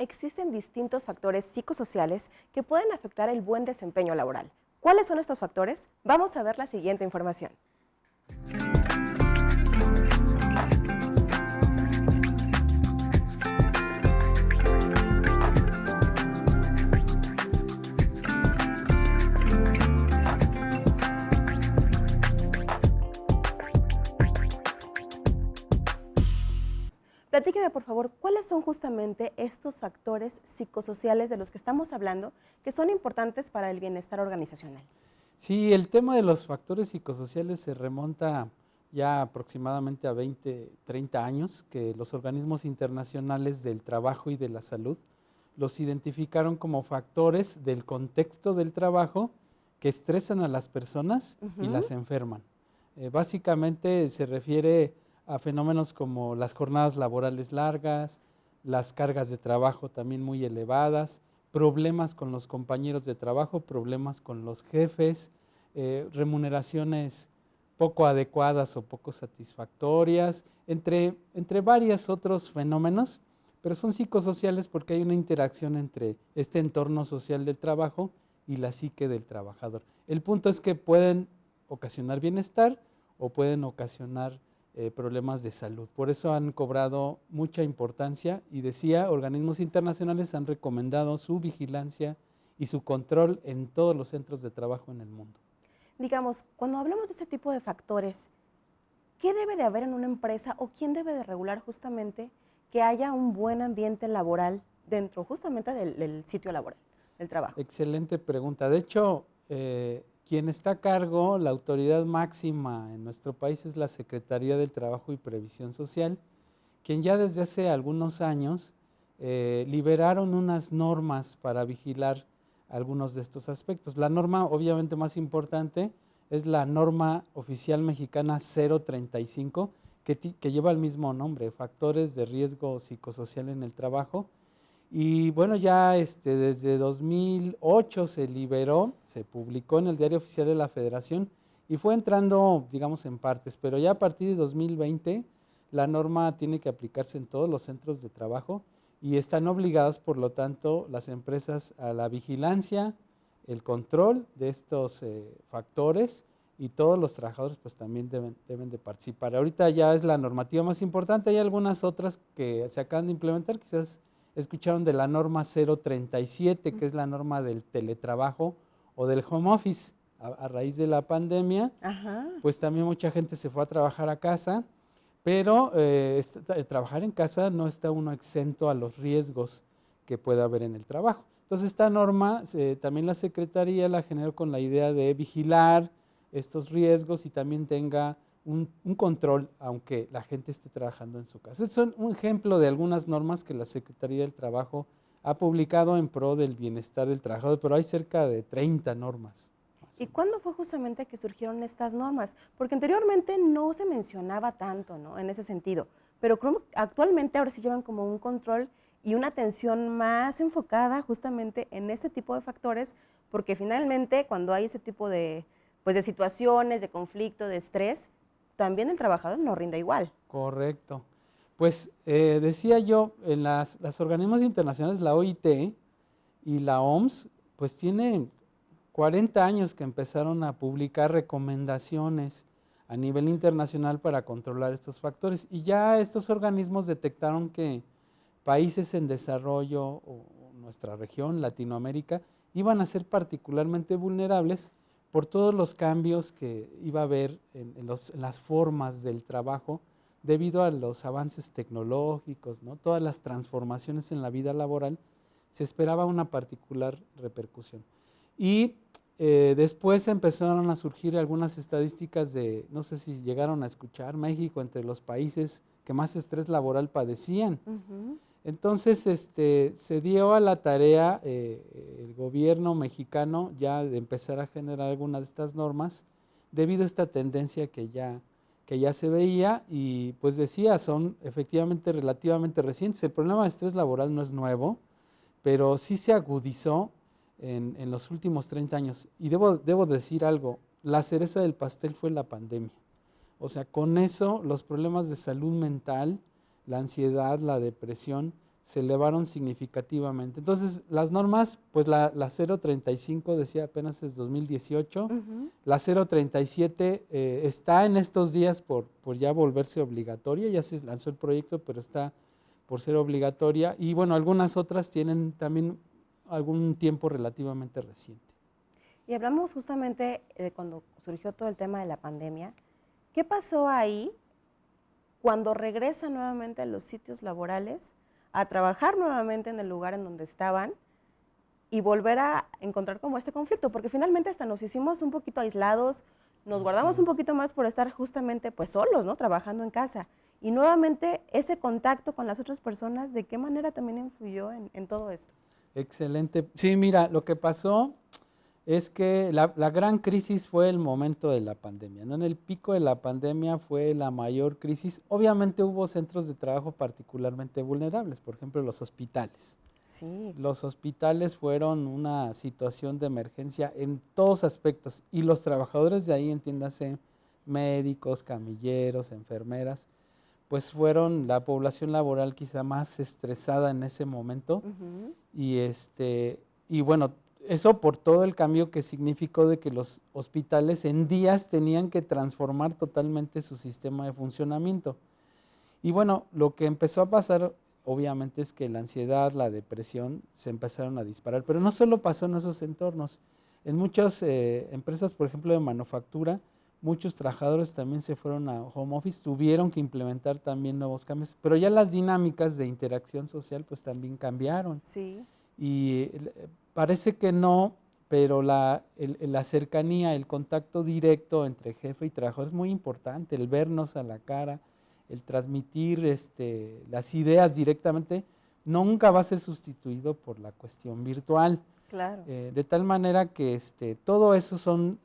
existen distintos factores psicosociales que pueden afectar el buen desempeño laboral. ¿Cuáles son estos factores? Vamos a ver la siguiente información. Platíqueme, por favor, ¿cuáles son justamente estos factores psicosociales de los que estamos hablando que son importantes para el bienestar organizacional? Sí, el tema de los factores psicosociales se remonta ya aproximadamente a 20, 30 años, que los organismos internacionales del trabajo y de la salud los identificaron como factores del contexto del trabajo que estresan a las personas y las enferman. Básicamente se refiere a fenómenos como las jornadas laborales largas, las cargas de trabajo también muy elevadas, problemas con los compañeros de trabajo, problemas con los jefes, remuneraciones poco adecuadas o poco satisfactorias, entre varios otros fenómenos, pero son psicosociales porque hay una interacción entre este entorno social del trabajo y la psique del trabajador. El punto es que pueden ocasionar bienestar o pueden ocasionar problemas de salud. Por eso han cobrado mucha importancia y decía, organismos internacionales han recomendado su vigilancia y su control en todos los centros de trabajo en el mundo. Digamos, cuando hablamos de ese tipo de factores, ¿qué debe de haber en una empresa o quién debe de regular justamente que haya un buen ambiente laboral dentro justamente del sitio laboral, del trabajo? Excelente pregunta. De hecho, quien está a cargo, la autoridad máxima en nuestro país es la Secretaría del Trabajo y Previsión Social, quien ya desde hace algunos años liberaron unas normas para vigilar algunos de estos aspectos. La norma obviamente más importante es la norma oficial mexicana 035, que lleva el mismo nombre, Factores de Riesgo Psicosocial en el Trabajo. Y bueno, ya desde 2008 se liberó, se publicó en el Diario Oficial de la Federación y fue entrando, digamos, en partes, pero ya a partir de 2020 la norma tiene que aplicarse en todos los centros de trabajo y están obligadas, por lo tanto, las empresas a la vigilancia, el control de estos factores, y todos los trabajadores pues también deben de participar. Ahorita ya es la normativa más importante, hay algunas otras que se acaban de implementar, quizás escucharon de la norma 037, que es la norma del teletrabajo o del home office. A raíz de la pandemia, pues también mucha gente se fue a trabajar a casa, pero trabajar en casa no está uno exento a los riesgos que pueda haber en el trabajo. Entonces esta norma también la Secretaría la generó con la idea de vigilar estos riesgos y también tenga un control, aunque la gente esté trabajando en su casa. Es un ejemplo de algunas normas que la Secretaría del Trabajo ha publicado en pro del bienestar del trabajador, pero hay cerca de 30 normas. ¿Y cuándo fue justamente que surgieron estas normas? Porque anteriormente no se mencionaba tanto, ¿no?, en ese sentido, pero creo que actualmente ahora sí llevan como un control y una atención más enfocada justamente en este tipo de factores, porque finalmente cuando hay ese tipo de, pues, de situaciones, de conflicto, de estrés, también el trabajador no rinde igual. Correcto. Pues decía yo, en las organismos internacionales, la OIT y la OMS, pues tienen 40 años que empezaron a publicar recomendaciones a nivel internacional para controlar estos factores, y ya estos organismos detectaron que países en desarrollo o nuestra región, Latinoamérica, iban a ser particularmente vulnerables por todos los cambios que iba a haber en las formas del trabajo debido a los avances tecnológicos, ¿no? Todas las transformaciones en la vida laboral, se esperaba una particular repercusión. Y después empezaron a surgir algunas estadísticas de, no sé si llegaron a escuchar, México entre los países que más estrés laboral padecían. Entonces se dio a la tarea el gobierno mexicano ya de empezar a generar algunas de estas normas debido a esta tendencia que ya se veía, y pues decía, son efectivamente relativamente recientes. El problema de estrés laboral no es nuevo, pero sí se agudizó en los últimos 30 años. Y debo decir algo, la cereza del pastel fue la pandemia. O sea, con eso los problemas de salud mental, la ansiedad, la depresión, se elevaron significativamente. Entonces, las normas, pues la 035 decía apenas es 2018, la 037 está en estos días por ya volverse obligatoria, ya se lanzó el proyecto, pero está por ser obligatoria, y bueno, algunas otras tienen también algún tiempo relativamente reciente. Y hablamos justamente de cuando surgió todo el tema de la pandemia. ¿Qué pasó ahí cuando regresan nuevamente a los sitios laborales a trabajar nuevamente en el lugar en donde estaban y volver a encontrar como este conflicto? Porque finalmente hasta nos hicimos un poquito aislados, nos guardamos un poquito más por estar justamente pues solos, ¿no? Trabajando en casa. Y nuevamente ese contacto con las otras personas, ¿de qué manera también influyó en todo esto? Excelente. Sí, mira, lo que pasó es que la gran crisis fue el momento de la pandemia, ¿no? En el pico de la pandemia fue la mayor crisis. Obviamente hubo centros de trabajo particularmente vulnerables, por ejemplo, los hospitales. Sí. Los hospitales fueron una situación de emergencia en todos aspectos y los trabajadores de ahí, entiéndase, médicos, camilleros, enfermeras, pues fueron la población laboral quizá más estresada en ese momento. Y bueno, eso por todo el cambio que significó de que los hospitales en días tenían que transformar totalmente su sistema de funcionamiento. Y bueno, lo que empezó a pasar obviamente es que la ansiedad, la depresión se empezaron a disparar, pero no solo pasó en esos entornos. En muchas empresas, por ejemplo, de manufactura, muchos trabajadores también se fueron a home office, tuvieron que implementar también nuevos cambios, pero ya las dinámicas de interacción social pues también cambiaron. Sí. Y parece que no, pero la cercanía, el contacto directo entre jefe y trabajador es muy importante, el vernos a la cara, el transmitir las ideas directamente, nunca va a ser sustituido por la cuestión virtual. Claro. De tal manera que todo eso son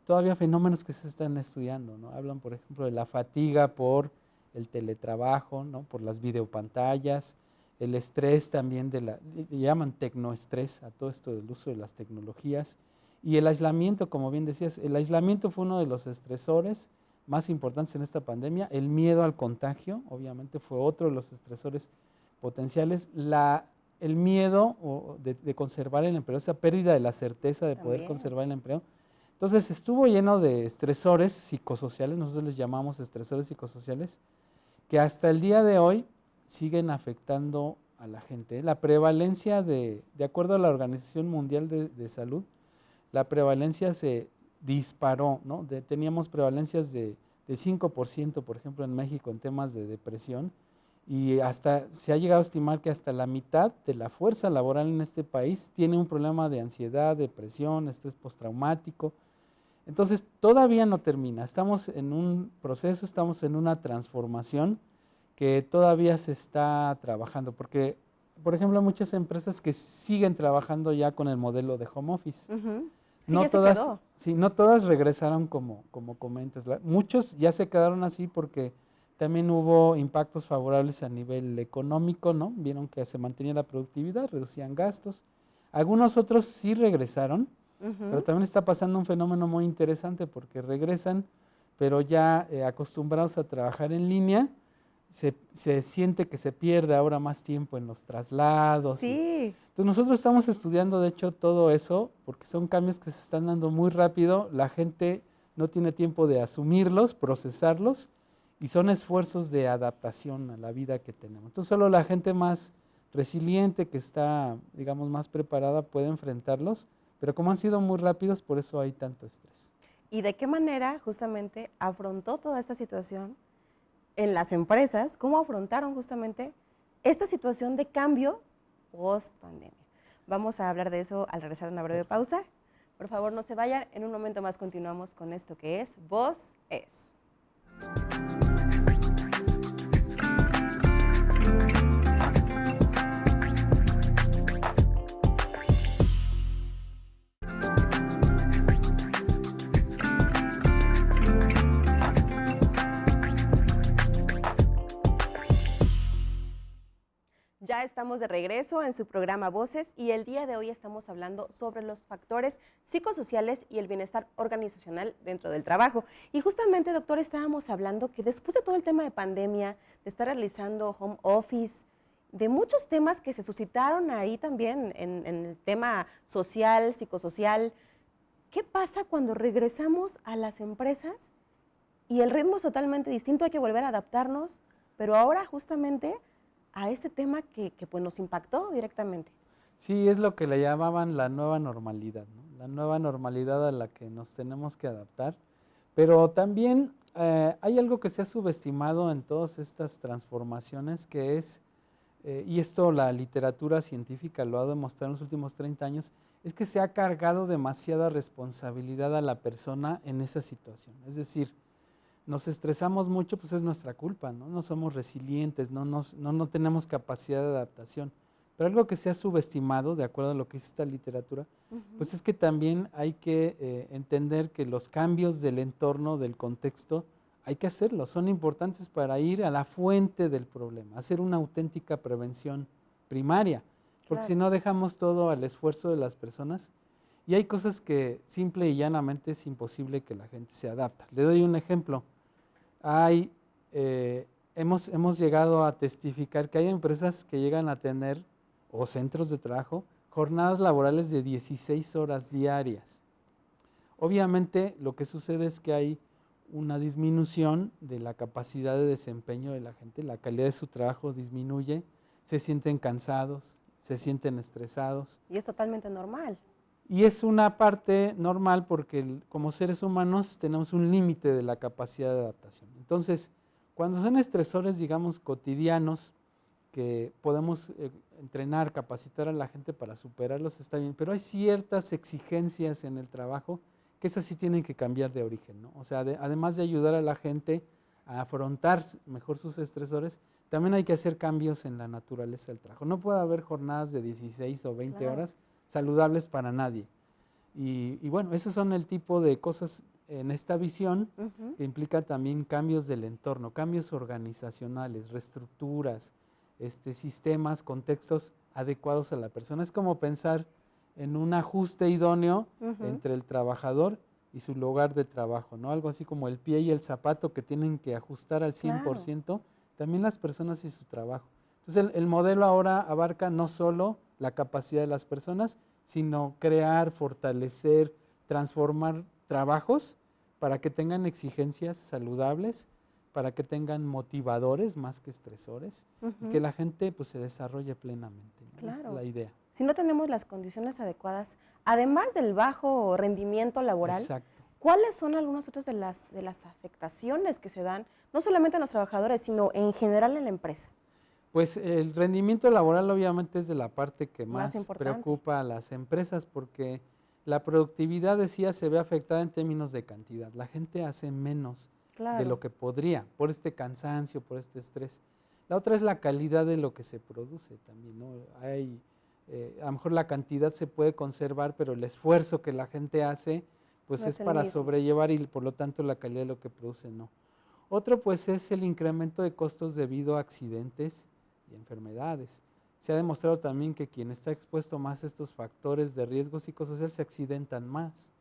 todavía fenómenos que se están estudiando, ¿no? Hablan, por ejemplo, de la fatiga por el teletrabajo, ¿no? Por las videopantallas, el estrés también le llaman tecnoestrés a todo esto del uso de las tecnologías, y el aislamiento, como bien decías, el aislamiento fue uno de los estresores más importantes en esta pandemia, el miedo al contagio, obviamente fue otro de los estresores potenciales, el miedo de conservar el empleo, esa pérdida de la certeza de poder conservar el empleo. Entonces estuvo lleno de estresores psicosociales, nosotros les llamamos estresores psicosociales, que hasta el día de hoy siguen afectando a la gente. La prevalencia de acuerdo a la Organización Mundial de Salud, la prevalencia se disparó, ¿no? Teníamos prevalencias de 5%, por ejemplo, en México en temas de depresión, y hasta se ha llegado a estimar que hasta la mitad de la fuerza laboral en este país tiene un problema de ansiedad, depresión, estrés postraumático. Entonces, todavía no termina, estamos en un proceso, estamos en una transformación que todavía se está trabajando, porque, por ejemplo, hay muchas empresas que siguen trabajando ya con el modelo de home office. Sí, no, todas, sí, no todas regresaron como comentas. Muchos ya se quedaron así porque también hubo impactos favorables a nivel económico, ¿no? Vieron que se mantenía la productividad, reducían gastos. Algunos otros sí regresaron, pero también está pasando un fenómeno muy interesante porque regresan, pero ya acostumbrados a trabajar en línea, se siente que se pierde ahora más tiempo en los traslados. Sí. Entonces nosotros estamos estudiando, de hecho, todo eso, porque son cambios que se están dando muy rápido, la gente no tiene tiempo de asumirlos, procesarlos, y son esfuerzos de adaptación a la vida que tenemos. Entonces solo la gente más resiliente, que está, digamos, más preparada, puede enfrentarlos, pero como han sido muy rápidos, por eso hay tanto estrés. ¿Y de qué manera justamente afrontó toda esta situación en las empresas? ¿Cómo afrontaron justamente esta situación de cambio post pandemia? Vamos a hablar de eso al regresar a una breve pausa. Por favor, no se vayan. En un momento más continuamos con esto que es Voz Es. Ya estamos de regreso en su programa Voces y el día de hoy estamos hablando sobre los factores psicosociales y el bienestar organizacional dentro del trabajo. Y justamente, doctor, estábamos hablando que después de todo el tema de pandemia, de estar realizando home office de muchos temas que se suscitaron ahí también en el tema social, psicosocial. ¿Qué pasa cuando regresamos a las empresas y el ritmo es totalmente distinto? Hay que volver a adaptarnos, pero ahora justamente a este tema que pues nos impactó directamente. Sí, es lo que le llamaban la nueva normalidad, ¿no? La nueva normalidad a la que nos tenemos que adaptar. Pero también hay algo que se ha subestimado en todas estas transformaciones, que es, y esto la literatura científica lo ha demostrado en los últimos 30 años, es que se ha cargado demasiada responsabilidad a la persona en esa situación. Es decir, nos estresamos mucho, pues es nuestra culpa, ¿no? No somos resilientes, no tenemos capacidad de adaptación. Pero algo que se ha subestimado, de acuerdo a lo que dice esta literatura, pues es que también hay que entender que los cambios del entorno, del contexto, hay que hacerlos, son importantes para ir a la fuente del problema, hacer una auténtica prevención primaria, porque si Claro. no dejamos todo al esfuerzo de las personas y hay cosas que simple y llanamente es imposible que la gente se adapte. Le doy un ejemplo. Hay, hemos llegado a testificar que hay empresas que llegan a tener, o centros de trabajo, jornadas laborales de 16 horas diarias. Obviamente lo que sucede es que hay una disminución de la capacidad de desempeño de la gente, la calidad de su trabajo disminuye, se sienten cansados, se sienten estresados. Y es totalmente normal. Y es una parte normal porque como seres humanos tenemos un límite de la capacidad de adaptación. Entonces, cuando son estresores, digamos, cotidianos, que podemos entrenar, capacitar a la gente para superarlos, está bien, pero hay ciertas exigencias en el trabajo que esas sí tienen que cambiar de origen, ¿no? O sea, además de ayudar a la gente a afrontar mejor sus estresores, también hay que hacer cambios en la naturaleza del trabajo. No puede haber jornadas de 16 o 20 Claro. horas saludables para nadie. Y bueno, esos son el tipo de cosas en esta visión que implica también cambios del entorno, cambios organizacionales, reestructuras, sistemas, contextos adecuados a la persona. Es como pensar en un ajuste idóneo entre el trabajador y su lugar de trabajo, ¿no? Algo así como el pie y el zapato que tienen que ajustar al 100%, Claro. también las personas y su trabajo. Entonces el modelo ahora abarca no solo la capacidad de las personas, sino crear, fortalecer, transformar trabajos para que tengan exigencias saludables, para que tengan motivadores más que estresores y que la gente pues se desarrolle plenamente, ¿no? Claro. Esa es la idea. Si no tenemos las condiciones adecuadas, además del bajo rendimiento laboral, Exacto. ¿cuáles son algunas otras de las afectaciones que se dan, no solamente a los trabajadores, sino en general en la empresa? Pues el rendimiento laboral obviamente es de la parte que Más más importante. preocupa a las empresas porque la productividad, decía, se ve afectada en términos de cantidad. La gente hace menos de lo Claro. que podría por este cansancio, por este estrés. La otra es la calidad de lo que se produce también, ¿no? Hay, a lo mejor la cantidad se puede conservar, pero el esfuerzo que la gente hace pues No es es el para mismo. sobrellevar y por lo tanto la calidad de lo que produce no. Otro pues es el incremento de costos debido a accidentes y enfermedades. Se ha demostrado también que quien está expuesto más a estos factores de riesgo psicosocial se accidentan más,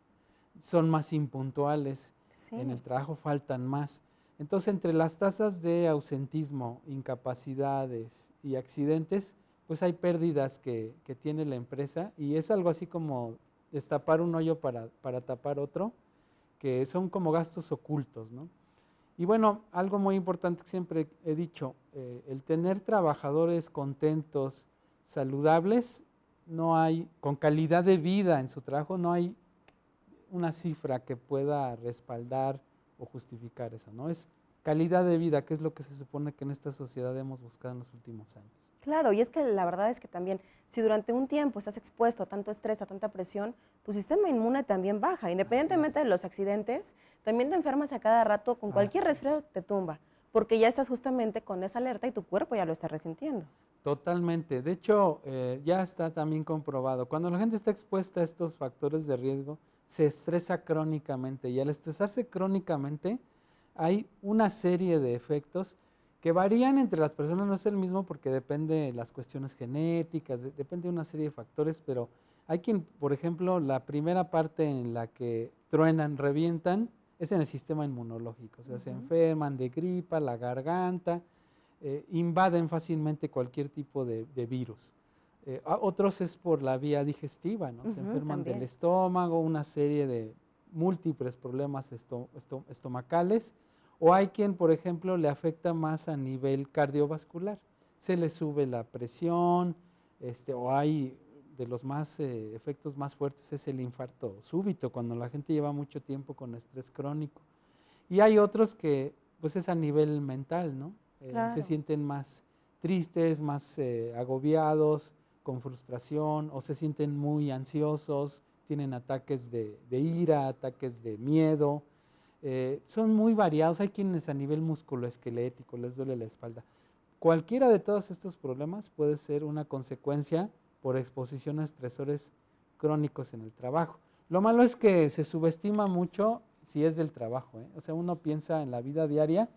son más impuntuales, en el Sí. trabajo faltan más. Entonces, entre las tasas de ausentismo, incapacidades y accidentes, pues hay pérdidas que tiene la empresa y es algo así como destapar un hoyo para tapar otro, que son como gastos ocultos, ¿no? Y bueno, algo muy importante que siempre he dicho, el tener trabajadores contentos, saludables, no hay, con calidad de vida en su trabajo, no hay una cifra que pueda respaldar o justificar eso, ¿no? Es calidad de vida, que es lo que se supone que en esta sociedad hemos buscado en los últimos años. Claro, y es que la verdad es que también, si durante un tiempo estás expuesto a tanto estrés, a tanta presión, tu sistema inmune también baja. Independientemente de los accidentes, también te enfermas a cada rato, con cualquier Así es. resfriado te tumba, porque ya estás justamente con esa alerta y tu cuerpo ya lo está resintiendo. Totalmente. De hecho, ya está también comprobado. Cuando la gente está expuesta a estos factores de riesgo, se estresa crónicamente y al estresarse crónicamente hay una serie de efectos que varían entre las personas, no es el mismo porque depende de las cuestiones genéticas, depende de una serie de factores, pero hay quien, por ejemplo, la primera parte en la que truenan, revientan, es en el sistema inmunológico, o sea, se enferman de gripa, la garganta, invaden fácilmente cualquier tipo de virus. Otros es por la vía digestiva, ¿no? Se enferman también del estómago, una serie de múltiples problemas estomacales, o hay quien, por ejemplo, le afecta más a nivel cardiovascular, se le sube la presión, o hay de los efectos más fuertes es el infarto súbito, cuando la gente lleva mucho tiempo con estrés crónico. Y hay otros que, pues es a nivel mental, ¿no? Se sienten más tristes, más agobiados, con frustración, o se sienten muy ansiosos, tienen ataques de ira, ataques de miedo, son muy variados. Hay quienes a nivel musculoesquelético les duele la espalda. Cualquiera de todos estos problemas puede ser una consecuencia por exposición a estresores crónicos en el trabajo. Lo malo es que se subestima mucho si es del trabajo, ¿eh? O sea, uno piensa en la vida diaria,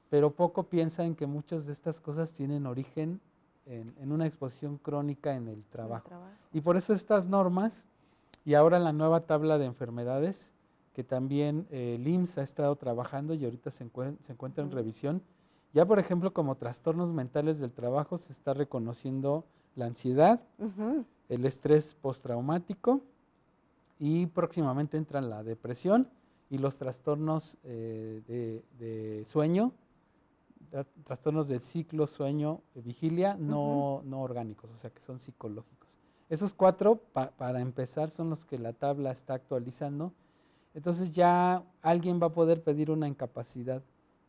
pero poco piensa en que muchas de estas cosas tienen origen en una exposición crónica en el trabajo. Y por eso estas normas, y ahora la nueva tabla de enfermedades, que también el IMSS ha estado trabajando y ahorita se encuentra en revisión, ya por ejemplo como trastornos mentales del trabajo se está reconociendo la ansiedad, el estrés postraumático, y próximamente entran la depresión y los trastornos de sueño, trastornos del ciclo, sueño, vigilia, no orgánicos, o sea que son psicológicos. Esos 4, para empezar, son los que la tabla está actualizando. Entonces ya alguien va a poder pedir una incapacidad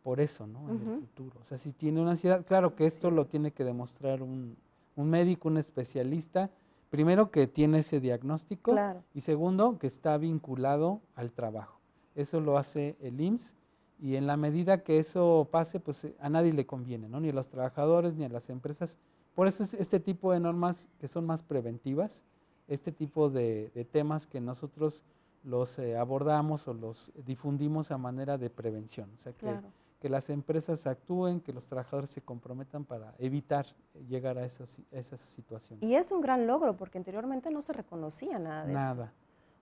por eso, ¿no? En el futuro. O sea, si tiene una ansiedad, claro que esto lo tiene que demostrar un médico, un especialista. Primero, que tiene ese diagnóstico, y segundo, que está vinculado al trabajo. Eso lo hace el IMSS. Y en la medida que eso pase, pues a nadie le conviene, ¿no? Ni a los trabajadores, ni a las empresas. Por eso es este tipo de normas que son más preventivas, este tipo de temas que nosotros los abordamos o los difundimos a manera de prevención. O sea, que las empresas actúen, que los trabajadores se comprometan para evitar llegar a esas situaciones. Y es un gran logro, porque anteriormente no se reconocía nada de esto. Nada.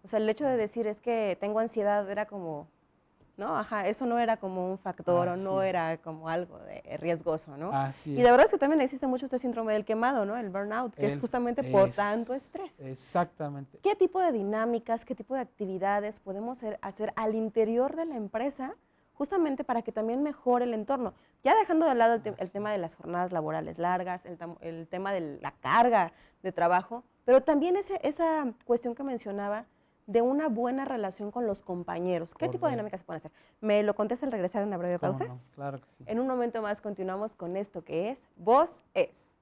O sea, el hecho de decir es que tengo ansiedad era como... ¿no? Ajá, eso no era como un factor o no era como algo de riesgoso, ¿no? Y de verdad es que también existe mucho este síndrome del quemado, ¿no? El burnout, que es justamente por tanto estrés. Exactamente. ¿Qué tipo de dinámicas, qué tipo de actividades podemos hacer al interior de la empresa justamente para que también mejore el entorno? Ya dejando de lado el tema de las jornadas laborales largas, el tema de la carga de trabajo, pero también esa cuestión que mencionaba de una buena relación con los compañeros. ¿Qué tipo de dinámicas se pueden hacer? ¿Me lo contesta al regresar en una breve pausa? No, claro que sí. En un momento más continuamos con esto que es Voz Es.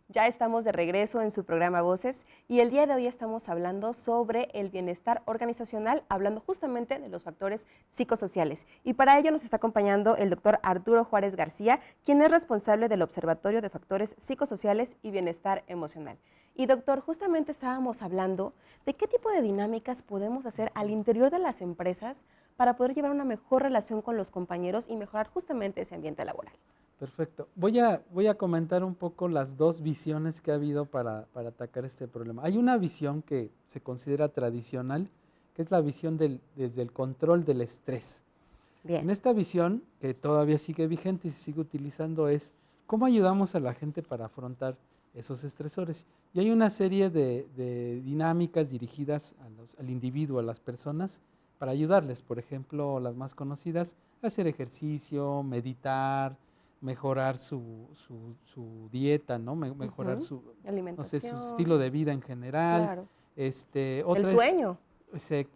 Ya estamos de regreso en su programa Voces y el día de hoy estamos hablando sobre el bienestar organizacional, hablando justamente de los factores psicosociales. Y para ello nos está acompañando el doctor Arturo Juárez García, quien es responsable del Observatorio de Factores Psicosociales y Bienestar Emocional. Y doctor, justamente estábamos hablando de qué tipo de dinámicas podemos hacer al interior de las empresas para poder llevar una mejor relación con los compañeros y mejorar justamente ese ambiente laboral. Perfecto. Voy a comentar un poco las dos visiones que ha habido para atacar este problema. Hay una visión que se considera tradicional, que es la visión desde el control del estrés. Bien. En esta visión, que todavía sigue vigente y se sigue utilizando, es cómo ayudamos a la gente para afrontar esos estresores. Y hay una serie de dinámicas dirigidas al individuo, a las personas, para ayudarles. Por ejemplo, las más conocidas, hacer ejercicio, meditar, mejorar su dieta, ¿no? Mejorar su alimentación, no sé, su estilo de vida en general. Claro. Otra el sueño.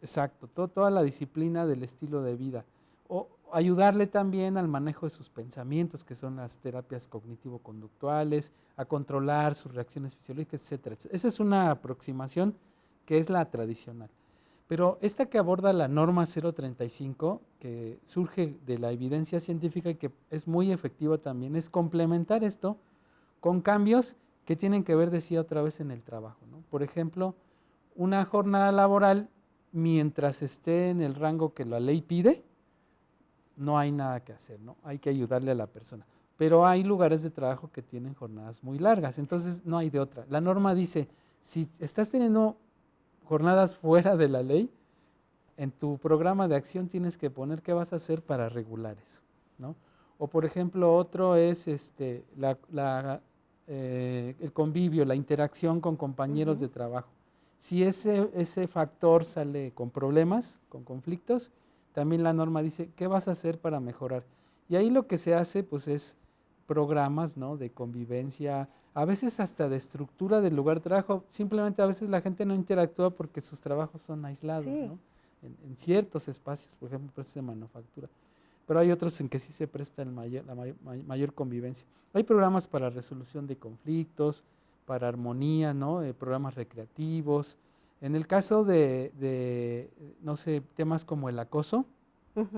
Exacto, toda la disciplina del estilo de vida. O ayudarle también al manejo de sus pensamientos, que son las terapias cognitivo-conductuales, a controlar sus reacciones fisiológicas, etcétera. Esa es una aproximación que es la tradicional. Pero esta que aborda la norma 035, que surge de la evidencia científica y que es muy efectiva también, es complementar esto con cambios que tienen que ver, decía otra vez, en el trabajo, ¿no? Por ejemplo, una jornada laboral, mientras esté en el rango que la ley pide, no hay nada que hacer, ¿no? Hay que ayudarle a la persona. Pero hay lugares de trabajo que tienen jornadas muy largas, entonces no hay de otra. La norma dice, si estás teniendo jornadas fuera de la ley, en tu programa de acción tienes que poner qué vas a hacer para regular eso, ¿no? O por ejemplo, otro es el convivio, la interacción con compañeros de trabajo. Si ese factor sale con problemas, con conflictos, también la norma dice, ¿qué vas a hacer para mejorar? Y ahí lo que se hace, pues, es programas, ¿no?, de convivencia, a veces hasta de estructura del lugar de trabajo. Simplemente a veces la gente no interactúa porque sus trabajos son aislados, Sí. ¿no? En ciertos espacios, por ejemplo, empresas de manufactura. Pero hay otros en que sí se presta la mayor convivencia. Hay programas para resolución de conflictos, para armonía, ¿no? Programas recreativos. En el caso no sé, temas como el acoso,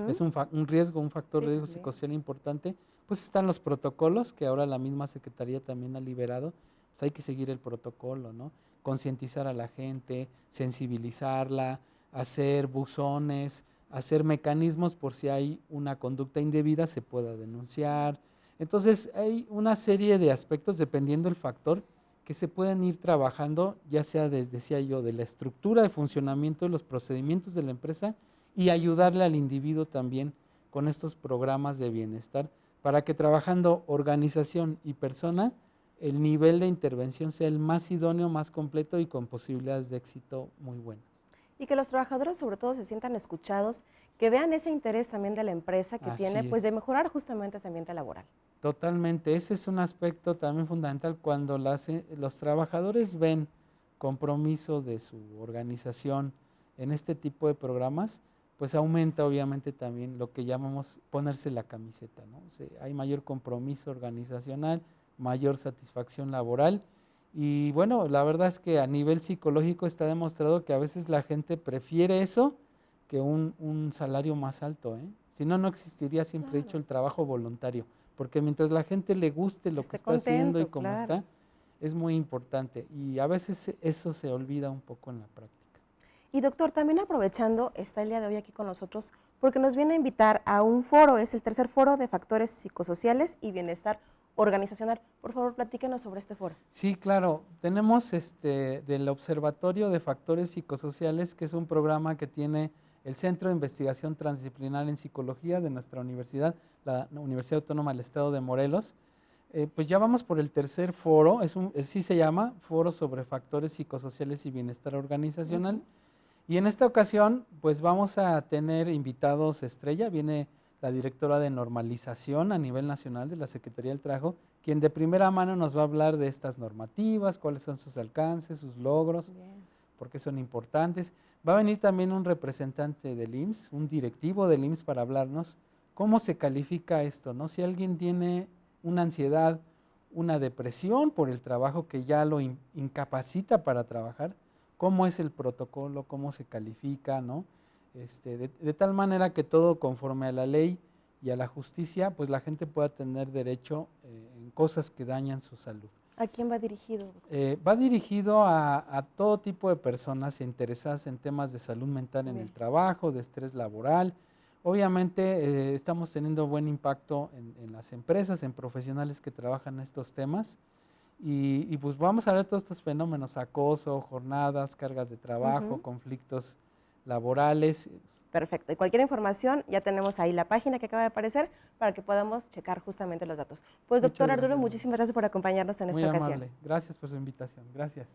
es un riesgo, un factor de riesgo psicosocial importante, pues están los protocolos que ahora la misma Secretaría también ha liberado, pues hay que seguir el protocolo, ¿no? Concientizar a la gente, sensibilizarla, hacer buzones, hacer mecanismos por si hay una conducta indebida se pueda denunciar. Entonces hay una serie de aspectos dependiendo del factor que se pueden ir trabajando, ya sea desde, decía yo, de la estructura de funcionamiento de los procedimientos de la empresa y ayudarle al individuo también con estos programas de bienestar para que trabajando organización y persona, el nivel de intervención sea el más idóneo, más completo y con posibilidades de éxito muy buenas. Y que los trabajadores sobre todo se sientan escuchados, que vean ese interés también de la empresa que tiene, pues, de mejorar justamente ese ambiente laboral. Totalmente, ese es un aspecto también fundamental cuando los trabajadores ven compromiso de su organización en este tipo de programas, pues aumenta obviamente también lo que llamamos ponerse la camiseta, ¿no? O sea, hay mayor compromiso organizacional, mayor satisfacción laboral y bueno, la verdad es que a nivel psicológico está demostrado que a veces la gente prefiere eso que un salario más alto, ¿eh? Si no, no existiría, siempre he dicho, el trabajo voluntario, porque mientras la gente le guste lo que está haciendo y cómo está, es muy importante y a veces eso se olvida un poco en la práctica. Y doctor, también aprovechando, está el día de hoy aquí con nosotros porque nos viene a invitar a un foro, es el tercer foro de factores psicosociales y bienestar organizacional. Por favor, platíquenos sobre este foro. Sí, claro, tenemos del Observatorio de Factores Psicosociales, que es un programa que tiene el Centro de Investigación Transdisciplinar en Psicología de nuestra universidad, la Universidad Autónoma del Estado de Morelos. Pues ya vamos por el tercer foro, sí se llama Foro sobre Factores Psicosociales y Bienestar Organizacional. Y en esta ocasión, pues vamos a tener invitados estrella, viene la directora de normalización a nivel nacional de la Secretaría del Trabajo, quien de primera mano nos va a hablar de estas normativas, cuáles son sus alcances, sus logros, por qué son importantes. Va a venir también un representante del IMSS, un directivo del IMSS para hablarnos cómo se califica esto, ¿no? Si alguien tiene una ansiedad, una depresión por el trabajo que ya lo incapacita para trabajar, cómo es el protocolo, cómo se califica, ¿no? De tal manera que todo conforme a la ley y a la justicia, pues la gente pueda tener derecho en cosas que dañan su salud. ¿A quién va dirigido? Va dirigido a todo tipo de personas interesadas en temas de salud mental en el trabajo, de estrés laboral. Obviamente estamos teniendo buen impacto en las empresas, en profesionales que trabajan estos temas. Y pues vamos a ver todos estos fenómenos, acoso, jornadas, cargas de trabajo, conflictos laborales. Perfecto, y cualquier información ya tenemos ahí la página que acaba de aparecer para que podamos checar justamente los datos. Pues doctor Arturo, muchísimas gracias por acompañarnos en esta ocasión. Muy amable, gracias por su invitación, gracias.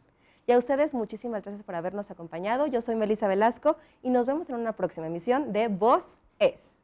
Y a ustedes muchísimas gracias por habernos acompañado. Yo soy Melissa Velasco y nos vemos en una próxima emisión de Voz Es.